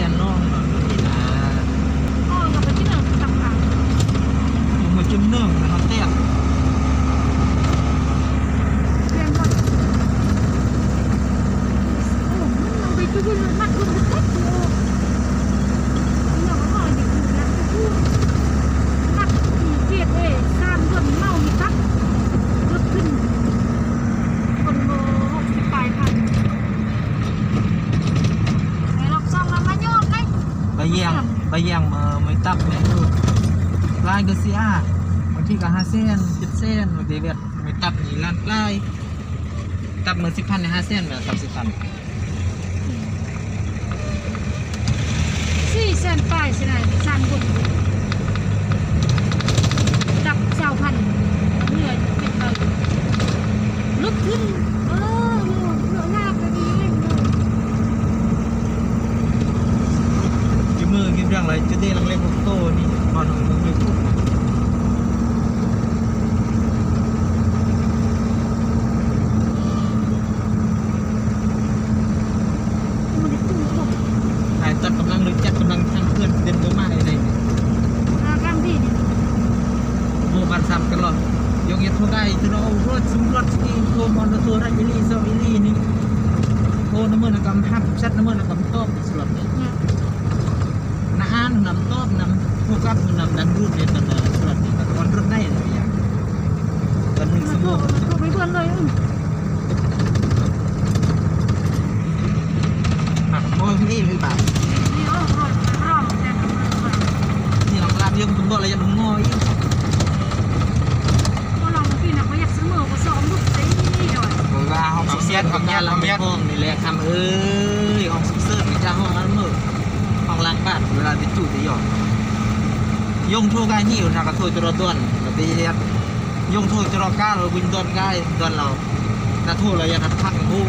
นน้องนี่นะ อ๋อเราไปที่ไหนต่างๆ ผมมาจุ่มเนื่องนะครับเตี้ย เรียนก่อนโอ้มันเราไปจุ่มมันคุณจะตัดโลเราก็เด็กอยู่แล้วพูดนักขี่เกียร์เอ๋สร้างเงินเมามีตักรถขึ้นคนโล60 ปลายพันไอ้เราซ่อมมาโยนเลย ใบแยงมาไม่ตับเนี่ยลายก็เสียบางทีก็5 เส้น7 เส้นบางทีแบบไม่ตับนี่ล้านปลายตับมือ10,000ใน5 เส้นแบบตับ10,000 400,000 ปลายใช่ไหมสร้างคนดับเจ้าพันเหนื่อยเป็นเลยลุกขึ้นเหนื่อยลากไปดีเลย จุ่มมือกินเรื่องอะไรจะได้ลังเล่นพวกโตนี่นอนของมึงไม่พูดมันได้ตู้หมด หายจัดกำลังหรือจัดกำลังทำเพื่อนเดินตัวมาอะไร กลางที่นี่ โมบันซ้ำกันหรอยกเย็ดทั่วได้จะเรารถซุ้มรถสกีโทรมอนตัวไรอิลี่โซอิลี่นี่โทรน้ำมันกำฮับชัดน้ำมันกำต้มสลับเลยน้าอ่านนำต้มนำพวกกับนำดันรูดเนี่ยตอนสลับนี่ตอนรถได้เลยอย่างตอนหนึ่งสมอง มันโทรไม่เพื่อนเลย หักโอ้ยนี่ไม่บาด นี่รอดแต่ทำไม นี่เรากลางยังคุณบอกอะไรยังงออีก ก็ลองพี่นะเขาอยากซื้อมือก็ซ้อมลูกตีหน่อย บอกว่าห้องสุเซียนของยาเราไม่ห้องนี่แหละคำเอ้ยห้องสุเซียนไม่ใช่ห้องนั้นมือห้องล้างบ้านเวลาจะจู่จะหยอดยงทั่วกายนี่อยู่ทางกระโถยจรดวนแบบนี้เรียกยงทั่วจรก้าเราวินดอนกายดอนเราถ้าทั่วเราอยากทักผู้